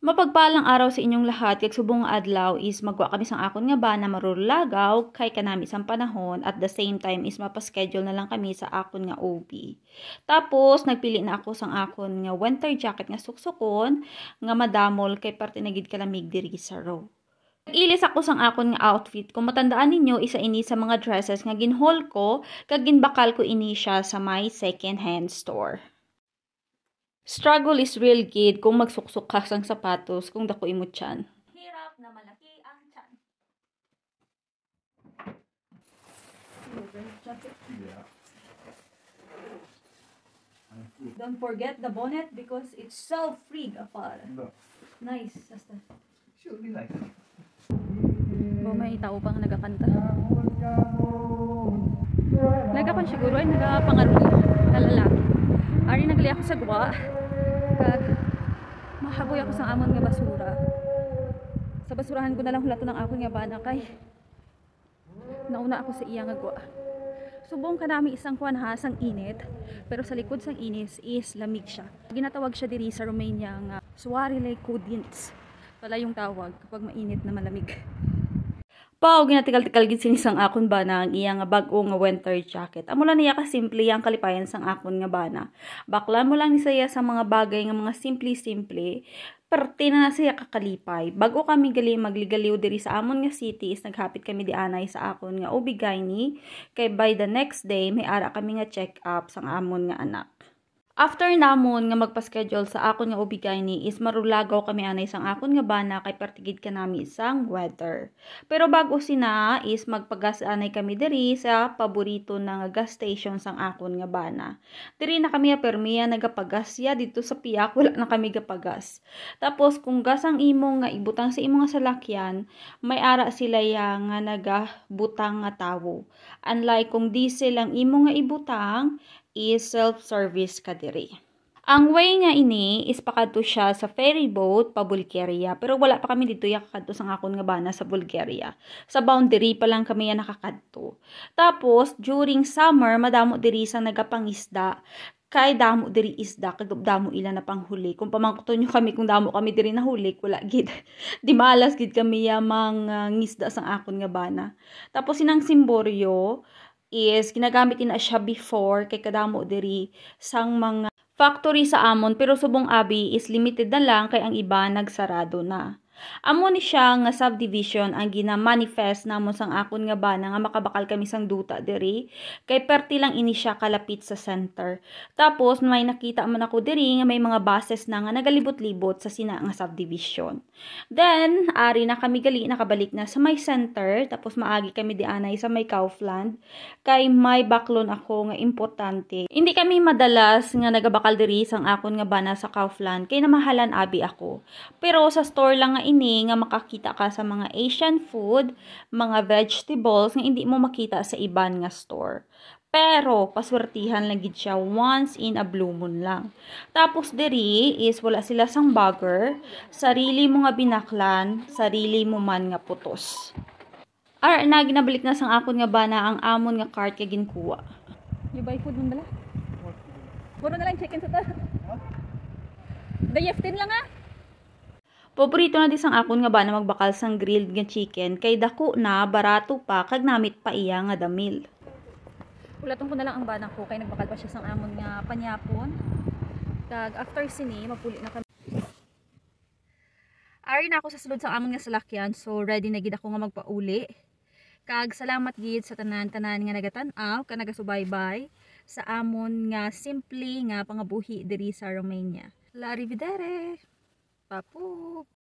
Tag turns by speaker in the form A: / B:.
A: Mapagpalang araw sa inyong lahat, kag subong adlaw is magwa kami sang akon nga ba na marulagaw kay kanami isang panahon at the same time is mapaschedule na lang kami sa akon nga OB. Tapos nagpili na ako sang akon nga winter jacket nga suksukon nga madamol kay parte na gid kalamig diri sa row. Ilis ako sang akon nga outfit. Kung matandaan ninyo, isa ini sa mga dresses nga ginhaul ko kag ginbakal ko ini siya sa my second hand store. Struggle is real, kid, kung magsuksok ka sang sapatos kung dako imo tiyan. Hirap na malaki ang tiyan.
B: Yeah.
A: Don't forget the bonnet because it's so free apart.
B: No.
A: Nice. Basta.
B: Should be like.
A: May tao pang nagakanta. Nagapan siguro ay nagapangaruli na lalaki. Ari nagali ako sa guwa. Kag mahaboy ako sa amon nga basura. Sa basurahan ko na lang hulato ng akon nga bana kay nauna ako sa iya nga guwa. Subong kanami isang kuan ha sang init, pero sa likod sang inis is lamig siya. Ginatawag siya diri sa Romania nga Soarele Cudins. Pala yung tawag kapag mainit na malamig. Pao ginatigal-tikal gid sinisang akon bana ang iya nga bag-o nga winter jacket. Amo lang niya ka simple ang kalipayan sang akon nga bana. Baklan mo lang ni saya sa mga bagay nga mga simple-simple. Parte na siya kakalipay. Bago kami gali magligaliw diri sa amon nga city is naghapit kami di anay sa akon nga ubigayni kay by the next day may ara kami nga check up sang amon nga anak. After namon nga magpa-schedule sa akon nga ubigayni is marulagaw kami anay sang akon nga bana kay pertigid kanami sang weather. Pero bago sina is magpagas anay kami diri sa paborito na nga gas station sang akon nga bana. Diri na kami permiya nagapagasya dito sa piyak wala na kami gapagas. Tapos kung gas ang imo nga ibutang sa imo nga salakyan, may ara sila ya nga nagabutang nga tawo. Unlike kung diesel ang imo nga ibutang, is self-service ka diri. Ang way nga ini is pakadto siya sa ferry boat pa Bulgaria, pero wala pa kami dito yakadto sang akon nga bana sa Bulgaria. Sa boundary pa lang kami nakakadto. Tapos during summer madamo diri sa nagapangisda. Kay damo diri isda kag damo ila na panghuli. Kung pamangkuton nyo kami kung damo kami diri nahuli, wala gid. Di malas gid kami ya ngisda sang akon nga bana. Tapos sinang simboryo is ginagamit na siya before kay kadamo diri sang mga factory sa amon pero subong abi is limited na lang kay ang iba nagsarado na. Amo ni siya nga subdivision ang gina-manifest namon sang akon nga bana nga makabakal kami sang duta diri kay perti lang ini siya kalapit sa center. Tapos may nakita man ako diri nga may mga buses na nga nagalibot-libot sa sina nga subdivision. Then ari na kami gali nakabalik na sa may center tapos maagi kami di anay sa may Kaufland kay may baklon ako nga importante. Hindi kami madalas nga nagabakal diri sang akon nga bana sa Kaufland kay namahalan abi ako. Pero sa store lang nga ini nga makakita ka sa mga Asian food, mga vegetables nga hindi mo makita sa iban nga store. Pero paswertihan lang gid siya once in a blue moon lang. Tapos diri is wala sila sang bagger, sarili mo nga binaklan, sarili mo man nga putos. Ar na ginabalik na sang akon nga bana ang amon nga cart kay ginkuha. You buy food mo bala? Puro na lang chicken sa ta. Dayeftin lang ah. Paborito na di sang akon nga bana magbakal sang grilled nga chicken kay dako na barato pa kag namit pa iya nga damil. Ulaton ko na lang ang bana ko kay nagbakal pa siya sang amon nga panyapon. Kag after sini mapuli na kami. Ari na ako sa sulod sang amon nga salakyan so ready na gid ako nga magpauli. Kag salamat gid sa tanan-tanan nga nagatan-aw kag nagasubaybay sa amon nga simple nga pangabuhi diri sa Romania. La rivedere. Papu.